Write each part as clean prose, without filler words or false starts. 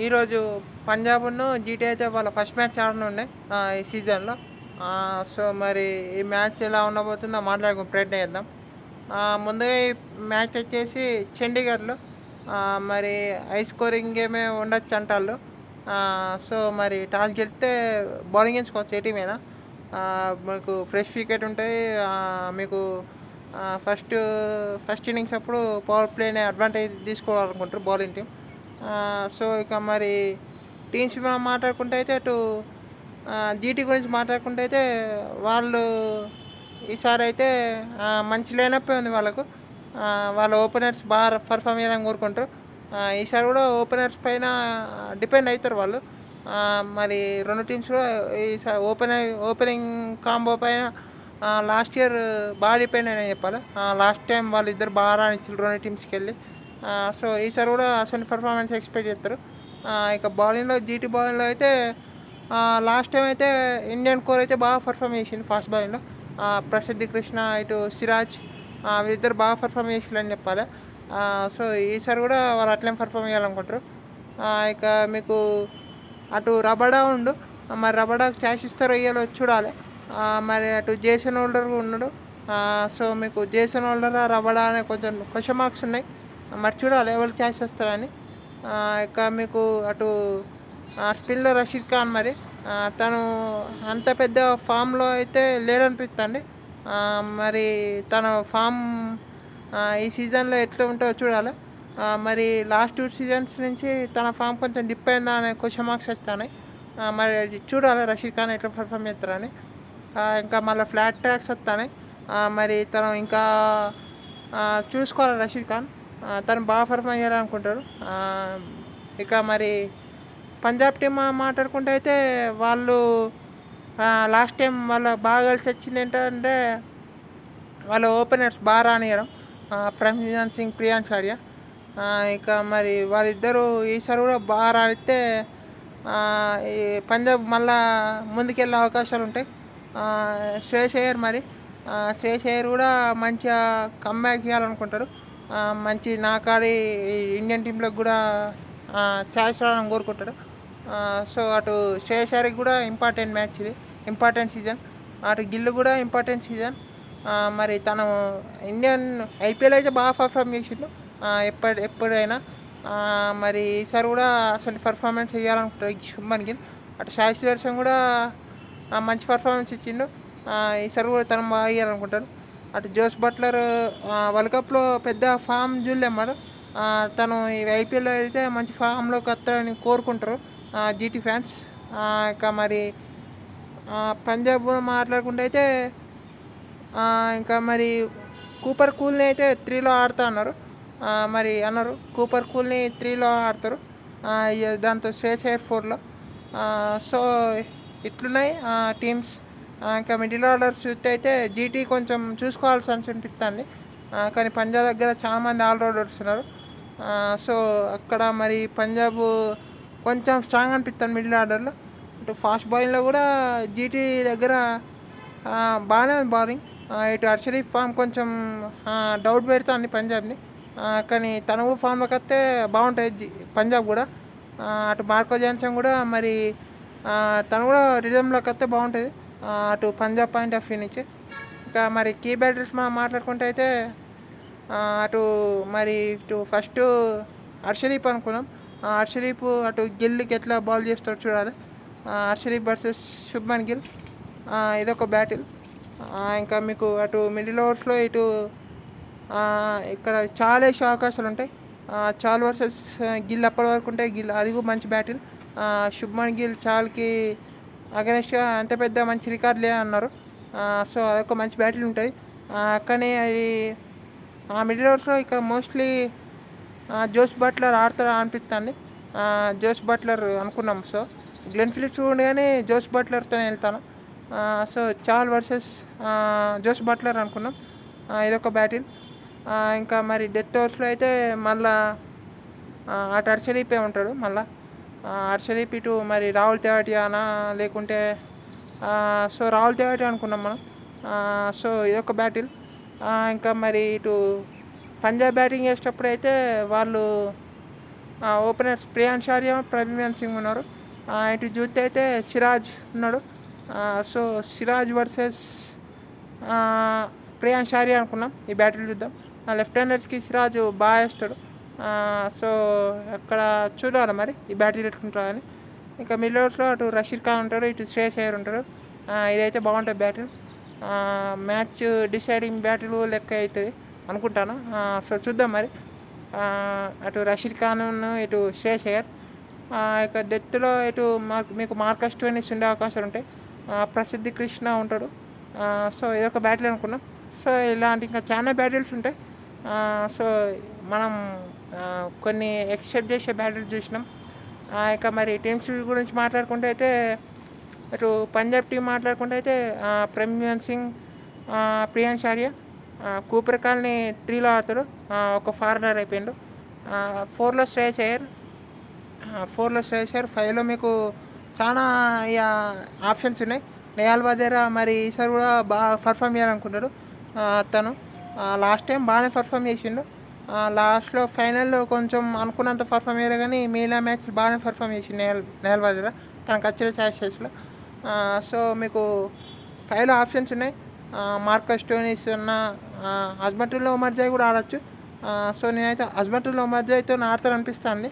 ఈరోజు పంజాబ్‌ను జీటీ అయితే వాళ్ళ ఫస్ట్ మ్యాచ్ ఆడనుండే ఈ సీజన్‌లో. సో, మరి ఈ మ్యాచ్ ఎలా ఉండబోతుందో మాట్లాడుకునే ప్రయత్నం చేద్దాం. ముందుగా ఈ మ్యాచ్ వచ్చేసి చండీగఢ్‌లో మరి హై స్కోరింగ్ గేమే ఉండొచ్చంటాళ్ళు. సో, మరి టాస్ గెలిస్తే బౌలింగ్ ఎంచుకోవచ్చు ఏ టీమైనా. మీకు ఫ్రెష్ వికెట్ ఉంటాయి. మీకు ఫస్ట్ ఫస్ట్ ఇన్నింగ్స్ అప్పుడు పవర్ ప్లేని అడ్వాంటేజ్ తీసుకోవాలనుకుంటారు బౌలింగ్ టీమ్. సో, ఇక మరి టీమ్స్ మనం మాట్లాడుకుంటే అయితే అటు జీటీ గురించి మాట్లాడుకుంటే అయితే వాళ్ళు ఈసారి అయితే మంచి లైనప్పే ఉంది వాళ్ళకు. వాళ్ళ ఓపెనర్స్ బాగా పర్ఫామ్ చేయాలని కోరుకుంటారు. ఈసారి కూడా ఓపెనర్స్ పైన డిపెండ్ అవుతారు వాళ్ళు. మరి రెండు టీమ్స్ కూడా ఈసారి ఓపెనింగ్ కాంబో పైన లాస్ట్ ఇయర్ బాగా డిపెండ్ అయినా చెప్పాలి. లాస్ట్ టైం వాళ్ళిద్దరు బాగా రాణించారు రెండు టీమ్స్కి వెళ్ళి. సో, ఈసారి కూడా అసలు పర్ఫార్మెన్స్ ఎక్స్పెక్ట్ చేస్తారు. ఇక బౌలింగ్లో జీటీ బౌలింగ్లో అయితే లాస్ట్ టైం అయితే ఇండియన్ కోర్ అయితే బాగా పర్ఫామ్ చేసింది ఫాస్ట్ బౌలింగ్లో. ప్రసిద్ధి కృష్ణ ఇటు సిరాజ్ వీళ్ళిద్దరు బాగా పర్ఫామ్ చేసిరని చెప్పాలి. సో, ఈసారి కూడా వాళ్ళు అట్లనే పర్ఫామ్ చేయాలనుకుంటారు. ఇక మీకు అటు రబడా ఉండు. మరి రబడాకు ఛాన్స్ ఇస్తారో ఇయ్యాలో చూడాలి. మరి అటు జేసన్ హోల్డర్ ఉన్నాడు. సో, మీకు జేసన్ హోల్డర్ రబడా అనే కొంచెం క్వశ్చన్ మార్క్స్ ఉన్నాయి. మరి చూడాలి ఎవరు ఛాన్స్ ఇస్తారని. ఇక మీకు అటు స్పిన్లో రషీద్ ఖాన్ మరి తను అంత పెద్ద ఫామ్లో అయితే లేడనిపిస్తుంది. మరి తన ఫామ్ ఈ సీజన్లో ఎట్లా ఉంటుందో చూడాలి. మరి లాస్ట్ 2 సీజన్స్ నుంచి తన ఫామ్ కొంచెం డిప్ అయిందా అనే క్వశ్చన్ మార్క్స్ వస్తున్నాయి. మరి చూడాలి రషీద్ ఖాన్ ఎట్లా పర్ఫామ్ చేస్తారని. ఇంకా మళ్ళీ ఫ్లాట్ ట్రాక్స్ వస్తాయి. మరి తను ఇంకా చూసుకోవాలి రషీద్ ఖాన్. తను బాగా పర్ఫామ్ చేయాలనుకుంటారు. ఇక మరి పంజాబ్ టీం మాట్లాడుకుంటే అయితే వాళ్ళు లాస్ట్ టైం వాళ్ళ బాగా కలిసి వచ్చింది ఏంటంటే వాళ్ళ ఓపెనర్స్ బాగా రానియడం. ప్రజ్ఞాన్ సింగ్, ప్రియాంశ్ ఆర్య. ఇక మరి వాళ్ళిద్దరూ ఈసారి కూడా బాగా రానిస్తే ఈ పంజాబ్ మళ్ళా ముందుకెళ్ళే అవకాశాలు ఉంటాయి. శ్రేయస్ అయ్యర్ మరి శ్రేయస్ అయ్యర్ కూడా మంచిగా కమ్బ్యాక్ చేయాలనుకుంటాడు. మంచి నాకాడి ఇండియన్ టీంలోకి కూడా ఛాయిస్ రావాలని కోరుకుంటాడు. సో, అటు శ్రేయస్ అయ్యర్కి కూడా ఇంపార్టెంట్ మ్యాచ్ ఇది, ఇంపార్టెంట్ సీజన్. అటు గిల్లు కూడా ఇంపార్టెంట్ సీజన్. మరి తను ఇండియన్ ఐపీఎల్ అయితే బాగా పర్ఫామ్ చేసిండు ఎప్పుడైనా. మరి ఈసారి కూడా అసలు పర్ఫార్మెన్స్ చేయాలనుకుంటారు శుభ్మన్ గిల్. అటు సాయి సుదర్శన్ కూడా మంచి పర్ఫార్మెన్స్ ఇచ్చిండు. ఈసారి కూడా తను బాగా వేయాలనుకుంటారు. అటు జోస్ బట్లర్ వరల్డ్ కప్లో పెద్ద ఫామ్ చూడలేం మనం. తను ఈ ఐపీఎల్లో అయితే మంచి ఫామ్లోకి వస్తాడని కోరుకుంటారు జీటీ ఫ్యాన్స్. ఇక మరి పంజాబ్ మాట్లాడుకుంటే అయితే ఇంకా మరి కూపర్ కూల్ని అయితే 3లో ఆడుతా అన్నారు. మరి అన్నారు కూపర్ కూల్ని 3లో ఆడతారు. దాంతో శ్రేయస్ అయ్యర్ 4లో. సో, ఇట్లున్నాయి టీమ్స్. ఇంకా మిడిల్ ఆర్డర్స్ చూస్తే అయితే జీటీ కొంచెం చూసుకోవాల్సి అనిపిస్తుంది. కానీ పంజాబ్ దగ్గర చాలామంది ఆల్రౌండర్స్ ఉన్నారు. సో, అక్కడ మరి పంజాబ్ కొంచెం స్ట్రాంగ్ అనిపిస్తుంది మిడిల్ ఆర్డర్లో. ఇటు ఫాస్ట్ బౌలింగ్లో కూడా జీటీ దగ్గర బాగానే ఉంది బౌలింగ్. ఇటు హర్షదీప్ ఫామ్ కొంచెం డౌట్ పెడుతుంది పంజాబ్ని. కానీ తను ఫామ్లోకి వస్తే బాగుంటుంది పంజాబ్ కూడా. అటు మార్కో జాన్సన్ కూడా మరి తను కూడా రిజమ్లోకి వస్తే బాగుంటుంది అటు పంజాబ్ పాయింట్ ఆఫ్ వ్యూ నుంచి. ఇంకా మరి కీ బ్యాటర్స్ మనం మాట్లాడుకుంటే అయితే అటు మరి ఇటు ఫస్ట్ హర్షదీప్ అనుకున్నాం. హర్షదీప్ అటు గిల్కి ఎట్లా బౌల్ చేస్తాడో చూడాలి. హర్షదీప్ వర్సెస్ శుభ్మన్ గిల్ ఇదొక బ్యాటిల్. ఇంకా మీకు అటు మిడిల్ ఓవర్స్లో ఇటు ఇక్కడ చాలా వేసే అవకాశాలు ఉంటాయి. చాలు వర్సెస్ గిల్ అప్పటి వరకు ఉంటాయి. గిల్ అది కూడా మంచి బ్యాటిల్. శుభ్మన్ గిల్ చాల్కి అగెన్స్ట్గా అంత పెద్ద మంచి రికార్డ్ లేదన్నారు. సో, అదొక మంచి బ్యాటిల్ ఉంటుంది. కానీ అది మిడిల్ ఓవర్స్లో ఇక్కడ మోస్ట్లీ జోస్ బట్లర్ ఆడతాడు అనిపిస్తుంది. జోస్ బట్లర్ అనుకున్నాం. సో, గ్లెన్ ఫిలిప్స్ ఉండగానే జోస్ బట్లర్తో వెళ్తాను. సో, చాల్ వర్సెస్ జోస్ బట్లర్ అనుకున్నాం. ఇదొక బ్యాటిల్. ఇంకా మరి డెత్ ఓవర్స్లో అయితే మళ్ళా అటు హర్షదీపే ఉంటాడు. మళ్ళీ హర్షదీప్ ఇటు మరి రాహుల్ తెవాటియానా లేకుంటే సో రాహుల్ తెవాటియా అనుకున్నాం మనం. సో, ఇదొక బ్యాటిల్. ఇంకా మరి ఇటు పంజాబ్ బ్యాటింగ్ చేసేటప్పుడు అయితే వాళ్ళు ఓపెనర్స్ ప్రియాన్స్ ఆర్య, ప్రజ్ఞాన్ సింగ్ ఉన్నారు. ఇటు చూస్తే అయితే సిరాజ్ ఉన్నాడు. So Siraj versus prions Arya అనుకున్నాం ఈ బ్యాటిల్ చూద్దాం. లెఫ్ట్ హ్యాండర్స్కి సిరాజ్ బాగా వేస్తాడు. సో అక్కడ చూడాలి మరి ఈ బ్యాటిల్ ఎట్లుంటుందో అని. ఇంకా మిడిల్ ఆర్డర్స్లో అటు రషీద్ ఖాన్ ఉంటాడు, ఇటు శ్రేయస్ అయ్యర్ ఉంటాడు. ఇదైతే బాగుంటుంది బ్యాటిల్. మ్యాచ్ డిసైడింగ్ బ్యాటిల్ లెక్క అవుతుంది అనుకుంటాను. సో చూద్దాం మరి. అటు రషీద్ ఖాన్, ఇటు శ్రేయస్ అయ్యర్. ఇక డెత్లో ఇటు మీకు మార్కస్ స్టోయినిస్ ఉండే అవకాశాలు ఉంటాయి. ప్రసిద్ధి కృష్ణ ఉంటాడు. సో ఇదొక బ్యాటిల్ అనుకున్నాం. సో ఇలాంటి ఇంకా చాలా బ్యాటిల్స్ ఉంటాయి. సో మనం కొన్ని ఎక్సెప్ట్ చేసే బ్యాటిల్స్ చూసినాం. ఇక మరి టీమ్స్ గురించి మాట్లాడుకుంటే అయితే ఇటు పంజాబ్ టీం మాట్లాడుకుంటే అయితే ప్రజ్ఞాన్ సింగ్, ప్రియాన్స్ ఆర్య, కూపర్ కాల్ని 3లో ఆడతాడు. ఒక ఫారినర్ అయిపోయిండు. 4లో శ్రేయస్ అయ్యర్, 5లో మీకు చాలా ఇక ఆప్షన్స్ ఉన్నాయి. నయాల్ వదేరా మరి ఈసారి కూడా బాగా పర్ఫామ్ చేయాలనుకుంటాడు. తను లాస్ట్ టైం బాగానే పర్ఫామ్ చేసిండు. లాస్ట్లో ఫైనల్లో కొంచెం అనుకున్నంత పర్ఫామ్ చేయలే, కానీ మిగిలిన మ్యాచ్లు బాగానే పర్ఫామ్ చేసిండు నయాల్ వదేరా తనకు వచ్చిన ఛాయిసెస్లో. సో మీకు 5లో ఆప్షన్స్ ఉన్నాయి. మార్కస్ స్టోయినిస్ ఉన్న అజ్మతుల్లా ఉమర్జాయ్ కూడా ఆడచ్చు. సో నేనైతే అజ్మతుల్లా ఉమర్జాయ్తో ఆడతారు అనిపిస్తుంది.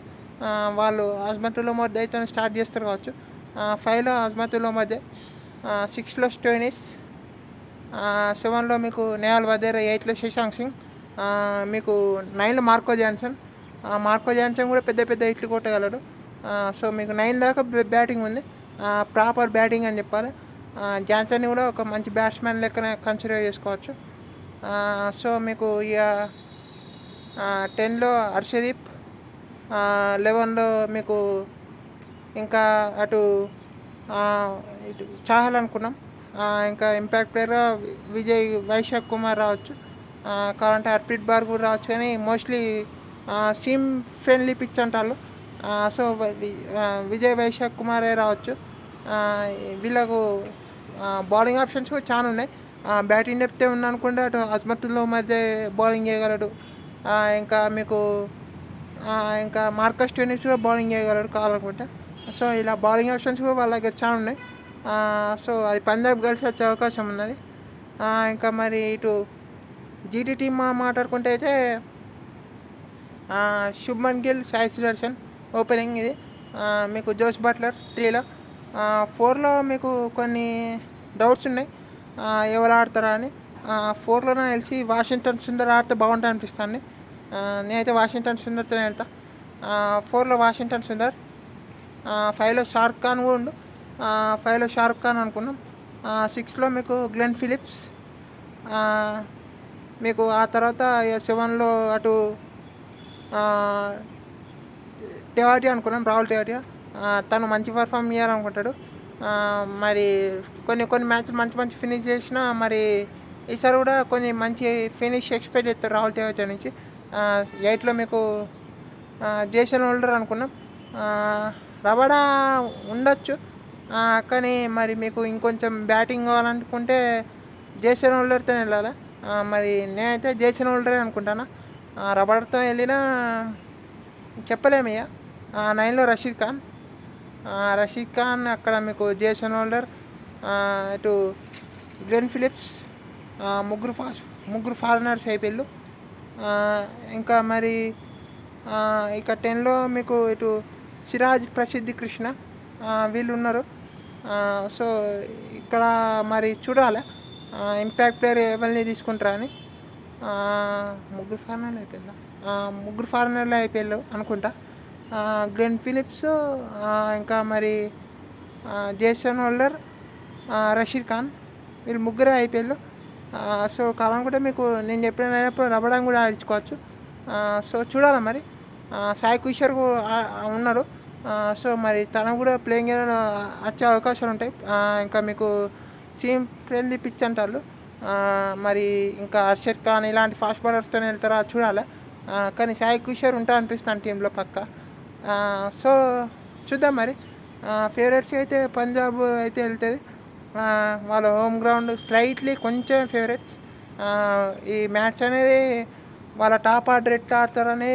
వాళ్ళు అజ్మతుల్లా ఉమర్జాయ్తో స్టార్ట్ చేస్తారు కావచ్చు. 5లో అజ్మతుల్లా ఉమర్జాయ్, 6లో స్టోయినిస్, 7లో మీకు నయాల్ వదేరా, 8లో శశాంక్ సింగ్, మీకు 9లో మార్కో జాన్సన్. మార్కో జాన్సన్ కూడా పెద్ద పెద్ద హిట్లు కొట్టగలడు. సో మీకు 9 దాకా బ్యాటింగ్ ఉంది. ప్రాపర్ బ్యాటింగ్ అని చెప్పాలి. జాన్సన్ని కూడా ఒక మంచి బ్యాట్స్మెన్ లెక్కనే కన్సిడర్ చేసుకోవచ్చు. సో మీకు ఇక 10లో హర్షదీప్, 11లో మీకు ఇంకా అటు చాహల్ అనుకున్నాం. ఇంకా ఇంపాక్ట్ ప్లేయర్గా విజయ్ వైశాఖ్ కుమార్ రావచ్చు, కావాలంటే హర్ప్రీత్ బార్ కూడా రావచ్చు. కానీ మోస్ట్లీ సీమ్ ఫ్రెండ్లీ పిచ్ అంటారు. సో విజయ్ వైశాఖ్ కుమారే రావచ్చు. వీళ్ళకు బౌలింగ్ ఆప్షన్స్ కూడా చాలా ఉన్నాయి. బ్యాటింగ్ డెప్తే ఉందనుకుంటే అటు అజ్మతుల్లా ఉమర్జాయ్ బౌలింగ్ చేయగలడు. ఇంకా మీకు ఇంకా మార్కస్ స్టోయినిస్ కూడా బౌలింగ్ చేయగలడు కావాలనుకుంటే. సో ఇలా బౌలింగ్ ఆప్షన్స్ కూడా వాళ్ళ దగ్గర చాలా ఉన్నాయి. సో అది పంజాబ్ కలిసి వచ్చే అవకాశం ఉన్నది. ఇంకా మరి ఇటు జీటీ టీమ్ మాట్లాడుకుంటే అయితే శుభ్మన్ గిల్, సాయి సుదర్శన్ ఓపెనింగ్. ఇది మీకు జోస్ బట్లర్ 3లో. 4లో మీకు కొన్ని డౌట్స్ ఉన్నాయి ఎవరు ఆడతారా అని. 4లో నాకు తెలిసి వాషింగ్టన్ సుందర్ ఆడితే బాగుంటుంది అనిపిస్తుంది. నేనైతే వాషింగ్టన్ సుందర్తోనే వెళ్తా. 4లో వాషింగ్టన్ సుందర్, 5లో షారుఖ్ ఖాన్ కూడా ఉండు. 5లో షారుఖ్ ఖాన్ అనుకున్నాం. 6లో మీకు గ్లెన్ ఫిలిప్స్, మీకు ఆ తర్వాత 7లో అటు టెవాటియా అనుకున్నాం, రాహుల్ టెవాటియా. తను మంచి పర్ఫామ్ చేయాలనుకుంటాడు. మరి కొన్ని మ్యాచ్లు మంచి ఫినిష్ చేసినా మరి ఈసారి కూడా కొన్ని మంచి ఫినిష్ ఎక్స్పెక్ట్ చేస్తారు రాహుల్ టెవాటియా నుంచి. 8లో మీకు జేసన్ హోల్డర్ అనుకున్నాం. రబాడా ఉండొచ్చు, కానీ మరి మీకు ఇంకొంచెం బ్యాటింగ్ కావాలనుకుంటే జేసన్ హోల్డర్తో వెళ్ళాలి. మరి నేనైతే జేసన్ హోల్డరే అనుకుంటాను. రబాడాతో వెళ్ళినా చెప్పలేము ఇక. 9లో రషీద్ ఖాన్, అక్కడ మీకు జేసన్ హోల్డర్, ఇటు గ్లెన్ ఫిలిప్స్, ముగ్గురు ఫారినర్స్ అయిపోయారు. ఇంకా మరి ఇక 10లో మీకు ఇటు సిరాజ్, ప్రసిద్ధి కృష్ణ వీళ్ళు ఉన్నారు. సో ఇక్కడ మరి చూడాలి ఇంపాక్ట్ ప్లేయర్ ఎవరిని తీసుకుంటారా అని. ముగ్గురు ఫారినర్లు అయిపోయారు అనుకుంటా. గ్లెన్ ఫిలిప్స్, ఇంకా మరి జేసన్ హోల్డర్, రషీద్ ఖాన్ వీళ్ళు ముగ్గురే అయిపోయారు. సో కావాలనుకుంటే మీకు నేను చెప్పినప్పుడు రబడాం కూడా ఆడించుకోవచ్చు. సో చూడాలి మరి. సాయి కిషోర్ ఉన్నారు. సో మరి తను కూడా ప్లేయింగ్ వచ్చే అవకాశాలు ఉంటాయి. ఇంకా మీకు సీమ్ ఫ్రెండ్లీ పిచ్ అంటారు. మరి ఇంకా అర్షద్ ఖాన్ ఇలాంటి ఫాస్ట్ బౌలర్స్తో వెళ్తారా చూడాలి. కానీ సాయి కిషోర్ ఉంటా అనిపిస్తాను టీంలో పక్క. సో చూద్దాం మరి. ఫేవరెట్స్ అయితే పంజాబ్ అయితే వెళ్తుంది. వాళ్ళ హోమ్ గ్రౌండ్ స్లైట్లీ కొంచెం ఫేవరెట్స్. ఈ మ్యాచ్ అనేది వాళ్ళ టాప్ ఆర్డర్ ఎట్లా ఆడతారని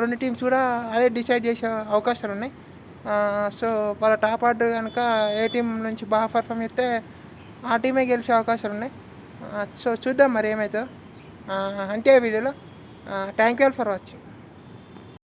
2 టీమ్స్ కూడా అదే డిసైడ్ చేసే అవకాశాలున్నాయి. సో, వాళ్ళ టాప్ ఆర్డర్ గనక ఏ టీమ్ నుంచి బాగా పెర్ఫార్మ్ చేస్తే ఆ టీమే గెలిచే అవకాశాలున్నాయి. సో, చూద్దాం మరి ఏమైతదో. అంతే ఈ వీడియోలో. Thank you all for watching.